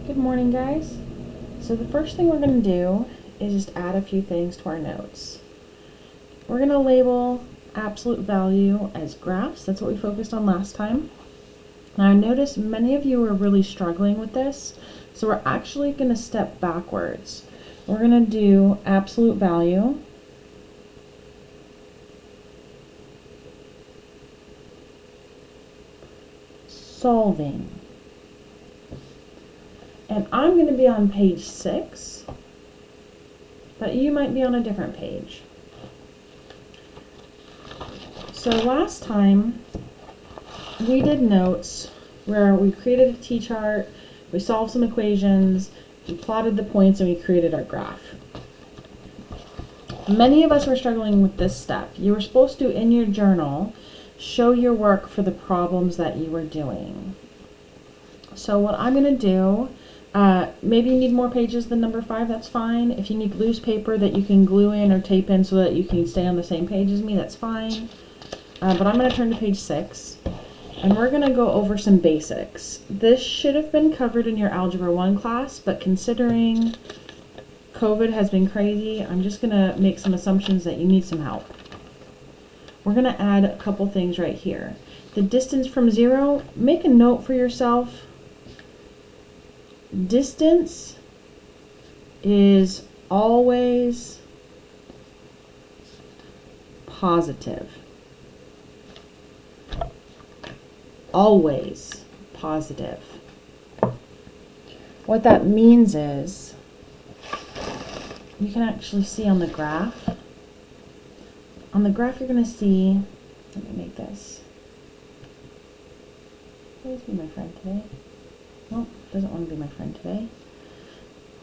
Good morning, guys. So the first thing we're going to do is just add a few things to our notes. We're going to label absolute value as graphs. That's what we focused on last time. Now I noticed many of you are really struggling with this, so we're actually going to step backwards. We're going to do absolute value solving. And I'm going to be on page 6, but you might be on a different page. So last time we did notes where we created a t-chart, we solved some equations, we plotted the points, and we created our graph. Many of us were struggling with this step. You were supposed to, in your journal, show your work for the problems that you were doing. So what I'm going to do, maybe you need more pages than number 5, that's fine. If you need loose paper that you can glue in or tape in so that you can stay on the same page as me, that's fine. But I'm going to turn to page 6, and we're going to go over some basics. This should have been covered in your Algebra 1 class, but considering COVID has been crazy, I'm just going to make some assumptions that you need some help. We're going to add a couple things right here. The distance from 0, make a note for yourself. Distance is always positive. Always positive. What that means is, you can actually see on the graph. On the graph you're going to see, let me make this. Please be my friend today. Nope, doesn't want to be my friend today.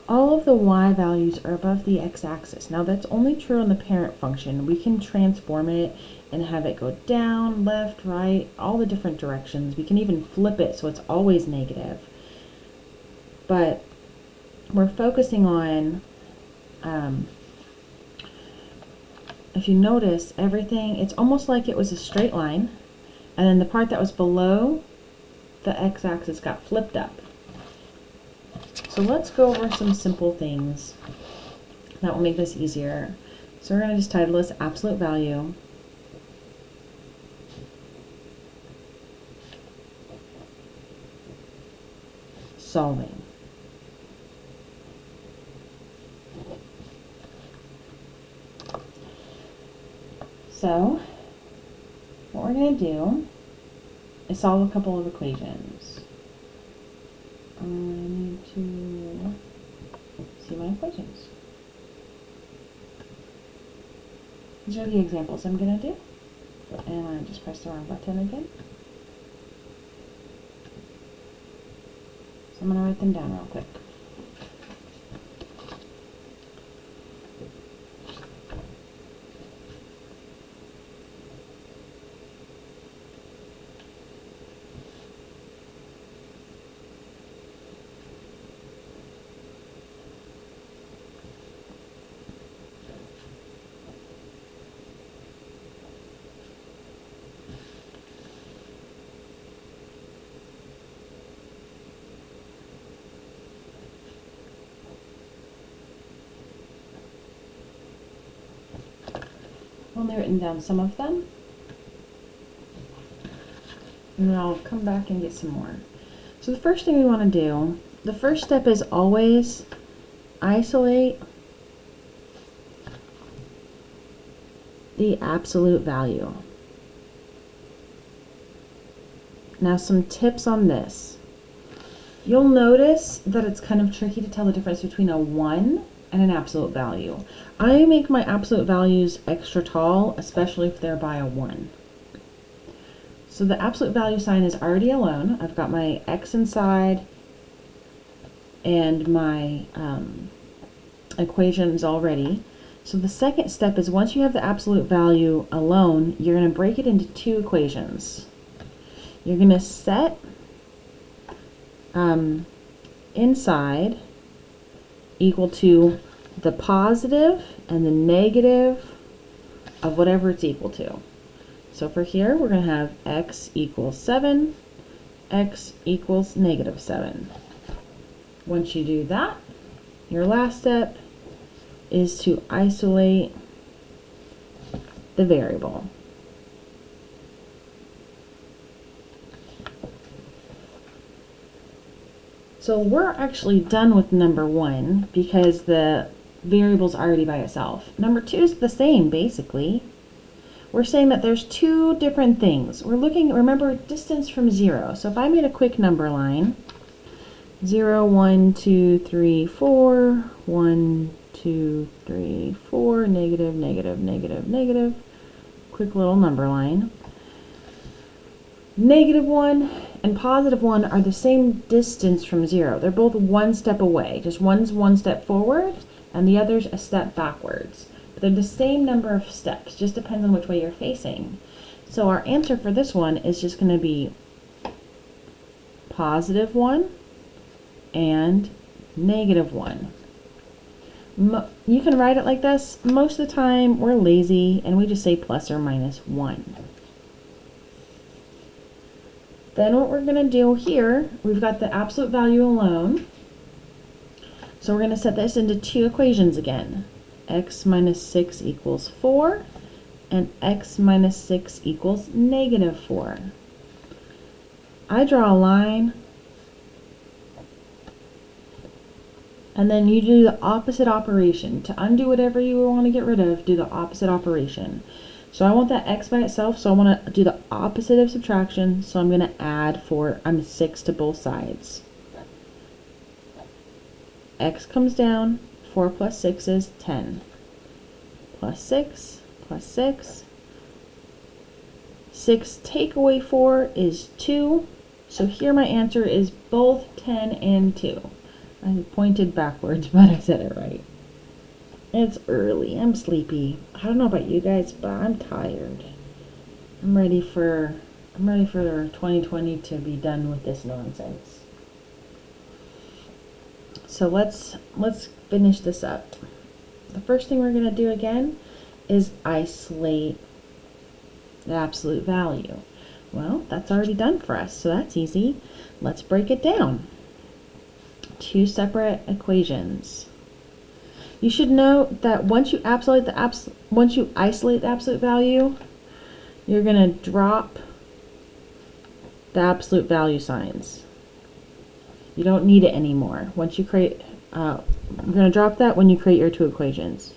All of the y values are above the x-axis. Now that's only true in the parent function. We can transform it and have it go down, left, right, all the different directions. We can even flip it so it's always negative. But we're focusing on, if you notice, everything, it's almost like it was a straight line, and then the part that was below the x-axis got flipped up. So let's go over some simple things that will make this easier. So we're going to just title this absolute value solving. So what we're going to do is solve a couple of equations. I need to see my equations. These are the examples I'm going to do. And I just pressed the wrong button again. So I'm going to write them down real quick. I've only written down some of them, and then I'll come back and get some more. So the first thing we want to do, the first step is always isolate the absolute value. Now some tips on this. You'll notice that it's kind of tricky to tell the difference between a 1 and an absolute value. I make my absolute values extra tall, especially if they're by a 1. So the absolute value sign is already alone. I've got my x inside and my equations already. So the second step is, once you have the absolute value alone, you're going to break it into 2 equations. You're going to set inside equal to the positive and the negative of whatever it's equal to. So for here, we're going to have x equals 7, x equals negative 7. Once you do that, your last step is to isolate the variable. So we're actually done with number 1 because the variable's already by itself. Number 2 is the same, basically. We're saying that there's 2 different things. We're looking, remember, distance from 0. So if I made a quick number line, 0, 1, 2, 3, 4, 1, 2, 3, 4, negative, negative, negative, negative. Quick little number line. Negative 1 and positive 1 are the same distance from 0. They're both one step away. Just one's one step forward and the other's a step backwards. But they're the same number of steps, just depends on which way you're facing. So our answer for this one is just going to be positive 1 and negative 1. You can write it like this. Most of the time we're lazy and we just say plus or minus 1. Then what we're going to do here, we've got the absolute value alone. So we're going to set this into 2 equations again. X minus 6 equals 4 and x minus 6 equals negative 4. I draw a line and then you do the opposite operation. To undo whatever you want to get rid of, do the opposite operation. So I want that x by itself, so I want to do the opposite of subtraction, so I'm going to add 6 to both sides. X comes down, 4 plus 6 is 10. Plus 6, plus 6. 6 take away 4 is 2. So here my answer is both 10 and 2. I pointed backwards, but I said it right. It's early. I'm sleepy. I don't know about you guys, but I'm tired. I'm ready for 2020 to be done with this nonsense. So let's finish this up. The first thing we're going to do again is isolate the absolute value. Well, that's already done for us, so that's easy. Let's break it down. 2 separate equations. You should note that once you isolate the absolute value, you're going to drop the absolute value signs. You don't need it anymore. Once you create, you're going to drop that when you create your 2 equations.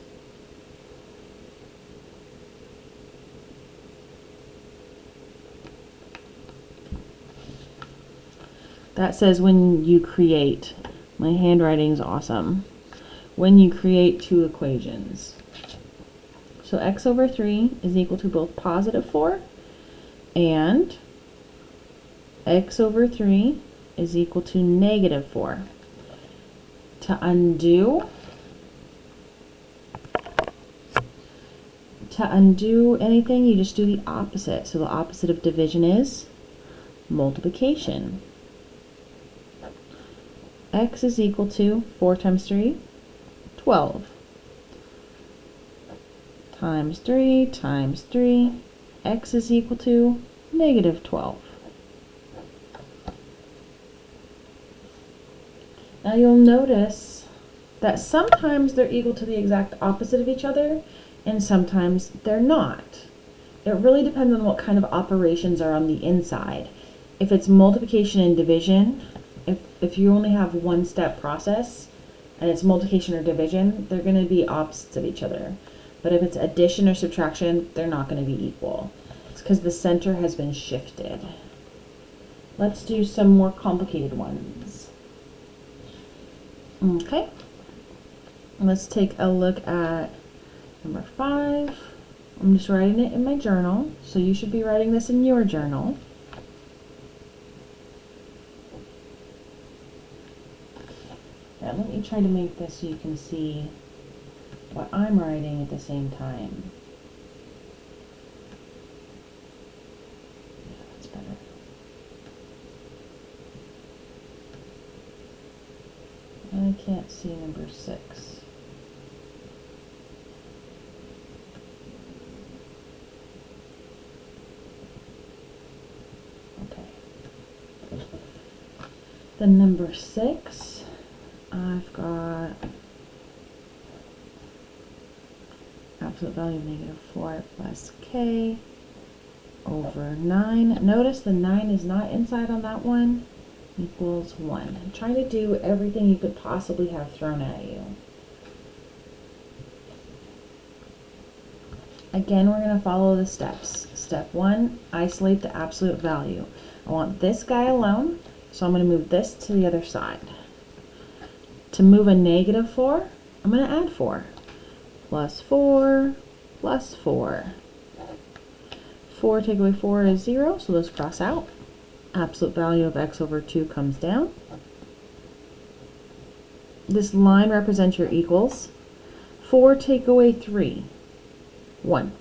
That says when you create. My handwriting's awesome. When you create 2 equations. So x over 3 is equal to both positive 4 and x over 3 is equal to negative 4. To undo anything, you just do the opposite. So the opposite of division is multiplication. X is equal to 4 times 3, 12. Times 3 times 3, x is equal to negative 12. Now you'll notice that sometimes they're equal to the exact opposite of each other, and sometimes they're not. It really depends on what kind of operations are on the inside. If it's multiplication and division, if you only have one step process, and it's multiplication or division, they're going to be opposites of each other. But if it's addition or subtraction, they're not going to be equal. It's because the center has been shifted. Let's do some more complicated ones. Okay. Let's take a look at number 5. I'm just writing it in my journal, so you should be writing this in your journal. Now, let me try to make this so you can see what I'm writing at the same time. Yeah, that's better. I can't see number 6. Okay. The number 6 I've got absolute value of negative 4 plus k over 9. Notice the 9 is not inside on that one, equals 1. I'm trying to do everything you could possibly have thrown at you. Again, we're going to follow the steps. Step 1, isolate the absolute value. I want this guy alone, so I'm going to move this to the other side. To move a negative 4, I'm going to add 4. Plus 4, plus 4. 4 take away 4 is 0, so those cross out. Absolute value of x over 2 comes down. This line represents your equals. 4 take away 3, 1.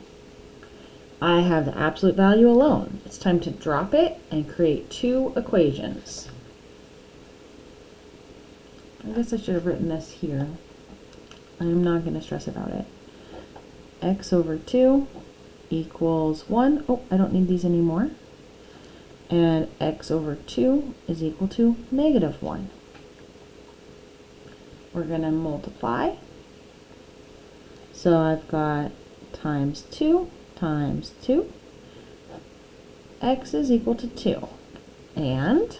I have the absolute value alone. It's time to drop it and create two equations. I guess I should have written this here. I'm not going to stress about it. X over 2 equals 1. Oh, I don't need these anymore. And x over 2 is equal to negative 1. We're going to multiply. So I've got times 2 times 2. X is equal to 2. And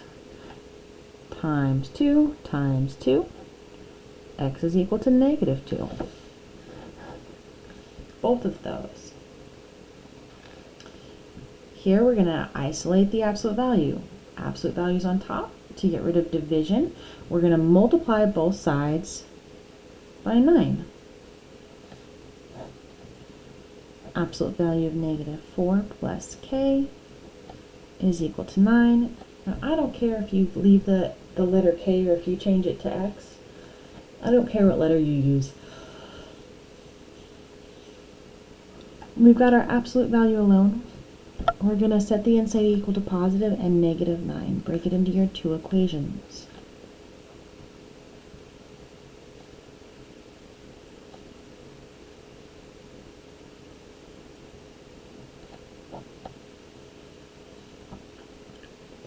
times 2 times 2. X is equal to negative 2. Both of those. Here we're going to isolate the absolute value. Absolute value is on top. To get rid of division, we're going to multiply both sides by 9. Absolute value of negative 4 plus k is equal to 9. Now I don't care if you leave the letter k or if you change it to x. I don't care what letter you use. We've got our absolute value alone. We're going to set the inside equal to positive and negative 9. Break it into your two equations.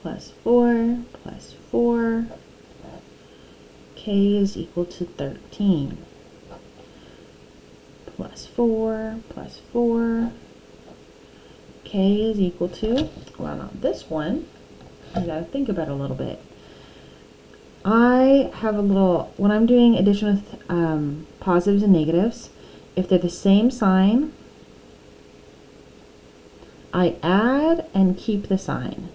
Plus 4 plus 4. K is equal to 13. Plus 4 plus 4. K is equal to, well, not this one. You gotta think about it a little bit. I have a little, when I'm doing addition with positives and negatives, if they're the same sign, I add and keep the sign.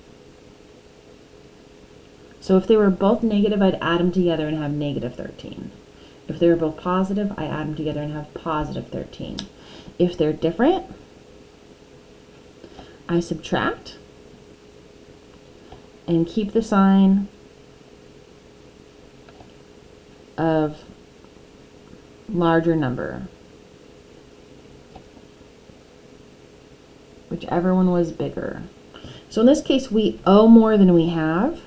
So if they were both negative, I'd add them together and have negative 13. If they were both positive, I add them together and have positive 13. If they're different, I subtract and keep the sign of larger number, whichever one was bigger. So in this case, we owe more than we have.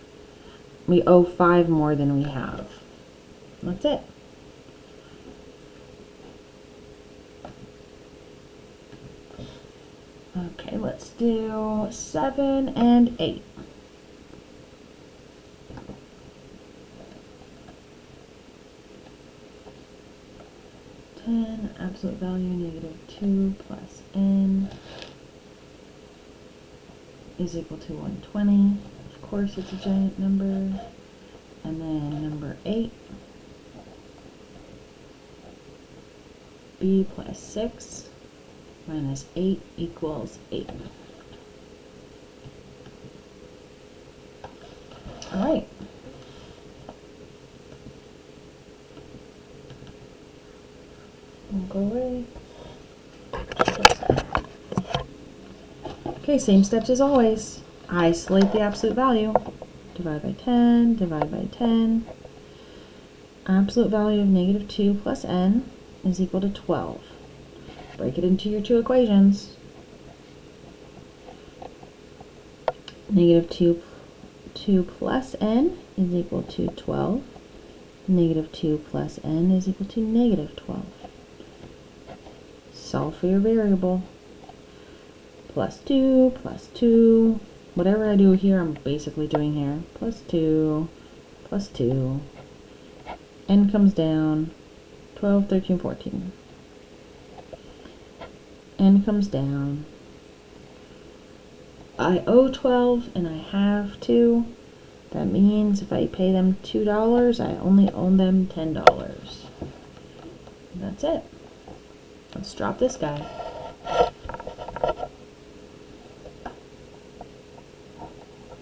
We owe 5 more than we have. That's it. Okay, let's do 7 and 8. Absolute value negative 2 plus n is equal to 120. Of course, it's a giant number. And then number 8, b plus 6 minus 8 equals 8. All right. We'll go away. Okay, same steps as always. Isolate the absolute value. Divide by 10, divide by 10. Absolute value of negative 2 plus n is equal to 12. Break it into your two equations. Negative 2 plus n is equal to 12. Negative 2 plus n is equal to negative 12. Solve for your variable. Plus 2, plus 2. Whatever I do here, I'm basically doing here. Plus 2, plus 2. n comes down, 12, 13, 14. N comes down. I owe 12 and I have to. That means if I pay them $2, I only owe them $10. That's it. Let's drop this guy.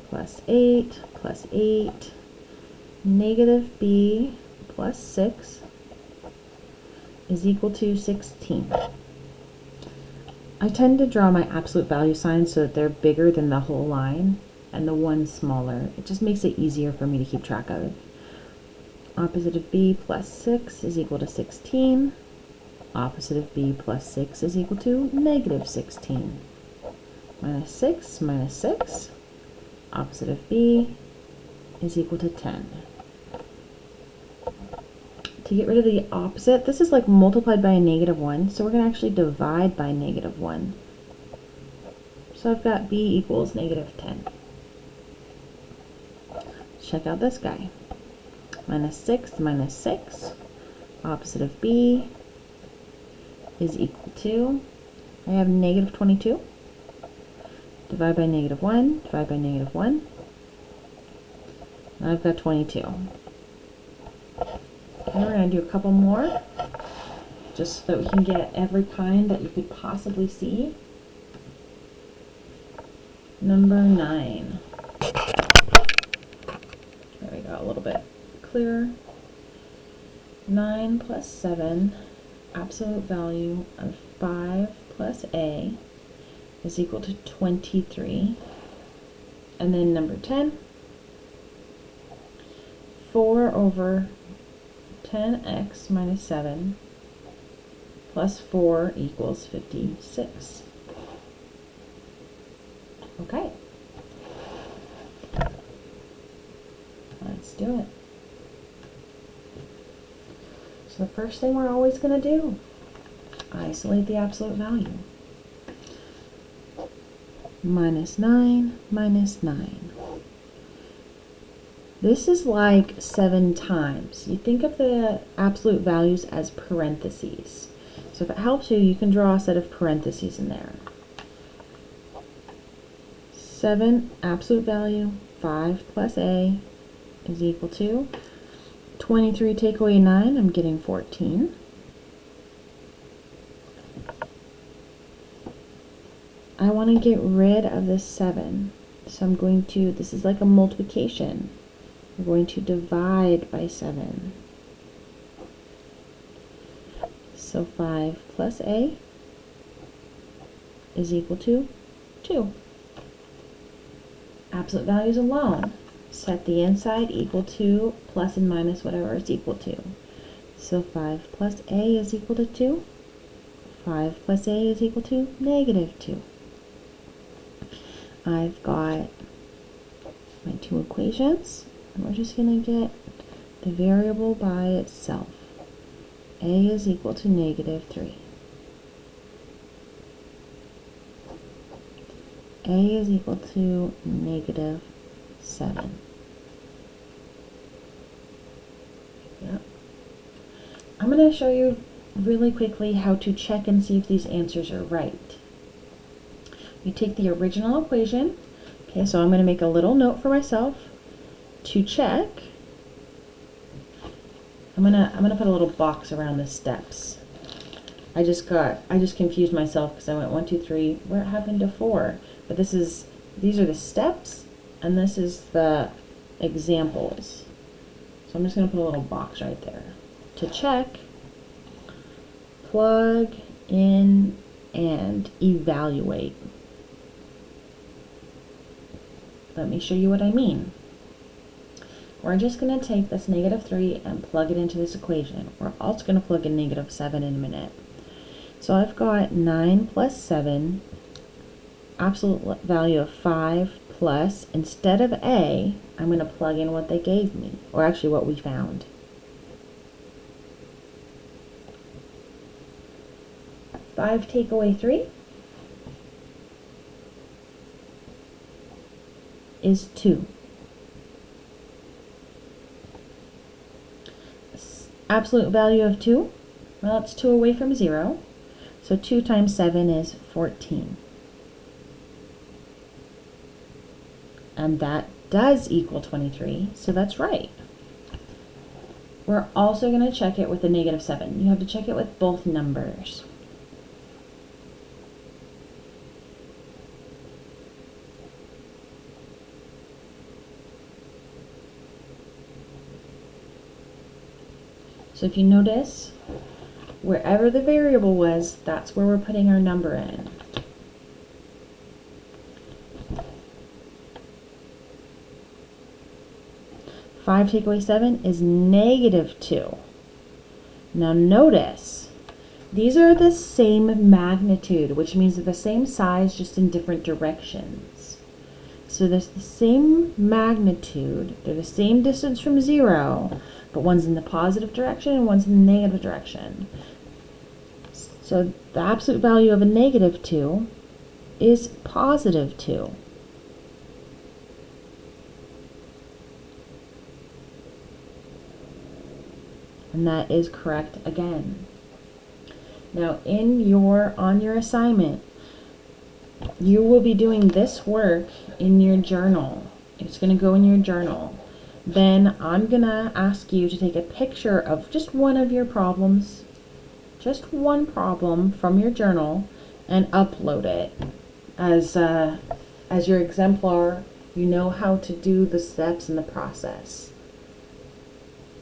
Plus 8, negative b plus 6 is equal to 16. I tend to draw my absolute value signs so that they're bigger than the whole line and the one smaller. It just makes it easier for me to keep track of. Opposite of b plus 6 is equal to 16. Opposite of b plus 6 is equal to negative 16. Minus 6 minus 6. Opposite of b is equal to 10. To get rid of the opposite, this is like multiplied by a negative 1, so we're going to actually divide by negative 1. So I've got b equals negative 10. Check out this guy. Minus 6. Opposite of b is equal to, I have negative 22. Divide by negative 1, divide by negative 1. Now I've got 22. Okay, we're going to do a couple more, just so that we can get every kind that you could possibly see. Number 9. There we go, a little bit clearer. 9 plus 7, absolute value of 5 plus a is equal to 23. And then number 10, 4 over 10x minus 7 plus 4 equals 56. Okay. Let's do it. So the first thing we're always going to do, isolate the absolute value. Minus 9 minus 9. This is like 7 times. You think of the absolute values as parentheses. So if it helps you, you can draw a set of parentheses in there. 7 absolute value, 5 plus a is equal to 23 take away 9, I'm getting 14. I want to get rid of this 7. So I'm going to, this is like a multiplication. We're going to divide by 7. So 5 plus a is equal to 2. Absolute values alone. Set the inside equal to plus and minus whatever it's equal to. So 5 plus a is equal to 2. 5 plus a is equal to negative 2. I've got my two equations, and we're just going to get the variable by itself. A is equal to negative 3. A is equal to negative 7. Yep. I'm going to show you really quickly how to check and see if these answers are right. You take the original equation. Okay, so I'm going to make a little note for myself to check. I'm gonna put a little box around the steps. I just confused myself because I went 1, 2, 3. Where happened to 4? But these are the steps, and this is the examples. So I'm just gonna put a little box right there. To check, plug in and evaluate. Let me show you what I mean. We're just going to take this negative 3 and plug it into this equation. We're also going to plug in negative 7 in a minute. So I've got 9 plus 7, absolute value of 5 plus, instead of a, I'm going to plug in what they gave me, or actually what we found. Five take away 3 is 2. absolute value of 2? Well, it's 2 away from 0. So 2 times 7 is 14. And that does equal 23, so that's right. We're also going to check it with a negative 7. You have to check it with both numbers. So if you notice, wherever the variable was, that's where we're putting our number in. Five take away 7 is negative 2. Now notice, these are the same magnitude, which means they're the same size, just in different directions. So there's the same magnitude, they're the same distance from 0, but one's in the positive direction and one's in the negative direction. So the absolute value of a negative 2 is positive 2. And that is correct again. Now on your assignment, you will be doing this work in your journal. It's going to go in your journal. Then I'm going to ask you to take a picture of just one of your problems, just one problem from your journal, and upload it as your exemplar. You know how to do the steps in the process.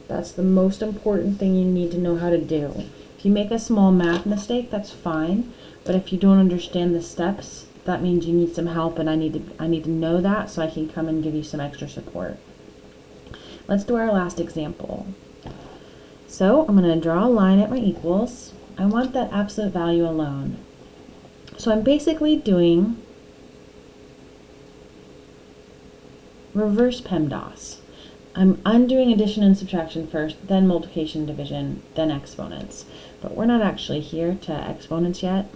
That's the most important thing you need to know how to do. If you make a small math mistake, that's fine. But if you don't understand the steps, that means you need some help, and I need to know that so I can come and give you some extra support. Let's do our last example. So I'm going to draw a line at my equals. I want that absolute value alone. So I'm basically doing reverse PEMDAS. I'm undoing addition and subtraction first, then multiplication, division, then exponents. But we're not actually here to exponents yet.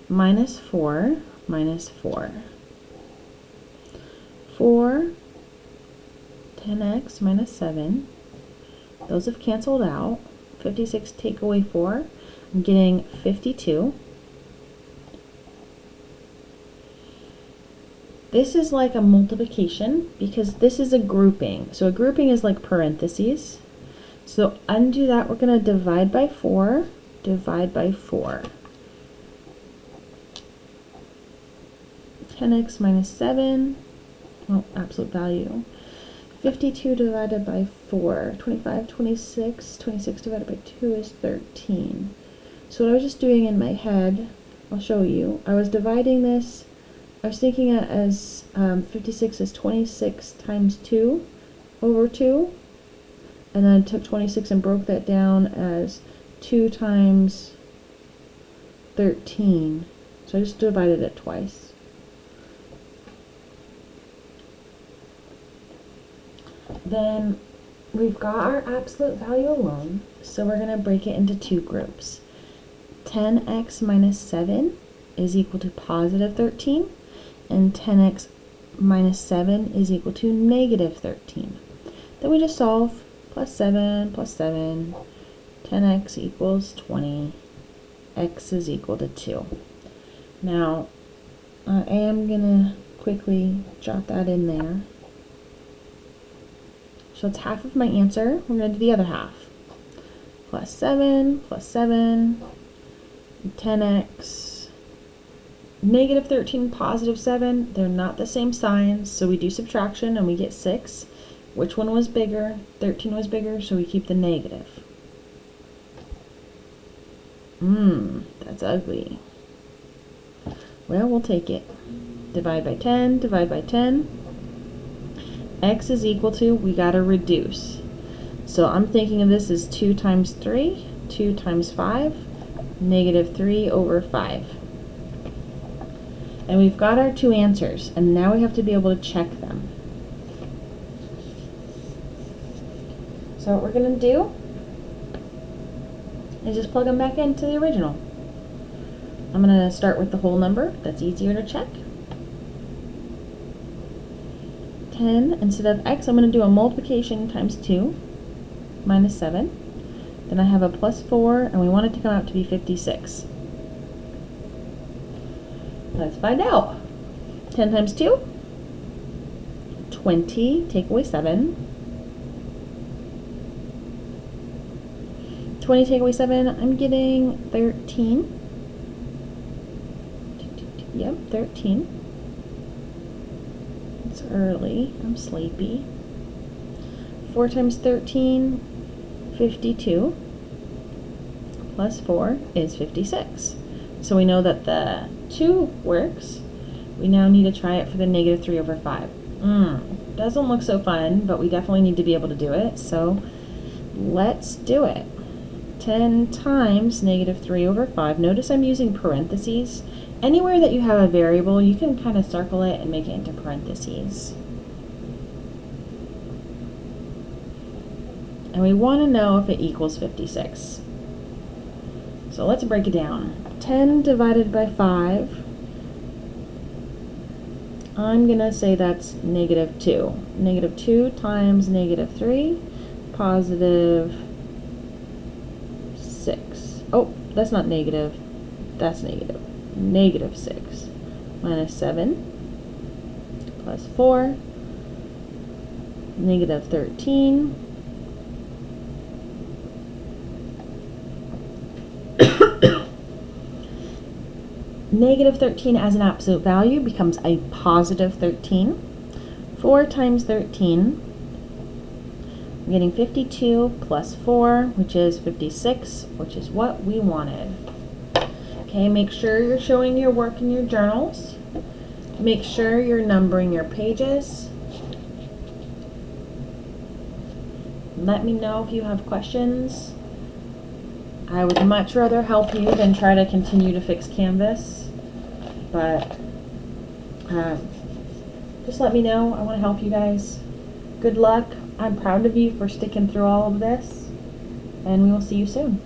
Minus 4, minus 4. 4, 10x minus 7. Those have canceled out. 56 take away 4. I'm getting 52. This is like a multiplication because this is a grouping. So a grouping is like parentheses. So undo that. We're going to divide by 4. Divide by 4. 10x minus 7. Well, absolute value. 52 divided by 4. 25, 26. 26 divided by 2 is 13. So what I was just doing in my head, I'll show you. I was dividing this. I was thinking it as 56 is 26 times 2 over 2. And then I took 26 and broke that down as 2 times 13. So I just divided it twice. Then we've got our absolute value alone, so we're going to break it into two groups. 10x minus 7 is equal to positive 13, and 10x minus 7 is equal to negative 13. Then we just solve. Plus 7 plus 7, 10x equals 20, x is equal to 2. Now, I am going to quickly jot that in there. So it's half of my answer. We're going to do the other half. Plus 7, 10x, negative 13, positive 7. They're not the same signs, so we do subtraction and we get 6. Which one was bigger? 13 was bigger, so we keep the negative. That's ugly. Well, we'll take it. Divide by 10, divide by 10. X is equal to, we gotta reduce. So I'm thinking of this as 2 times 3, 2 times 5, negative 3 over 5. And we've got our two answers, and now we have to be able to check them. So what we're going to do is just plug them back into the original. I'm going to start with the whole number. That's easier to check. 10, instead of x, I'm going to do a multiplication times 2. minus 7. Then I have a plus 4, and we want it to come out to be 56. Let's find out. 10 times 2, 20, take away 7. 20 take away 7, I'm getting 13. Yep, 13. It's early, I'm sleepy. 4 times 13, 52. Plus 4 is 56. So we know that the 2 works. We now need to try it for the negative 3 over 5. Doesn't look so fun, but we definitely need to be able to do it. So let's do it. 10 times negative 3 over 5. Notice I'm using parentheses. Anywhere that you have a variable, you can kind of circle it and make it into parentheses. And we want to know if it equals 56. So let's break it down. 10 divided by 5. I'm going to say that's negative 2. Negative 2 times negative 3, positive 6. Oh, that's not negative. That's negative. Negative 6 minus 7 plus 4, negative 13. Negative 13 as an absolute value becomes a positive 13. 4 times 13, I'm getting 52 plus 4, which is 56, which is what we wanted. Okay, make sure you're showing your work in your journals. Make sure you're numbering your pages. Let me know if you have questions. I would much rather help you than try to continue to fix Canvas, but just let me know. I want to help you guys. Good luck. I'm proud of you for sticking through all of this, and we will see you soon.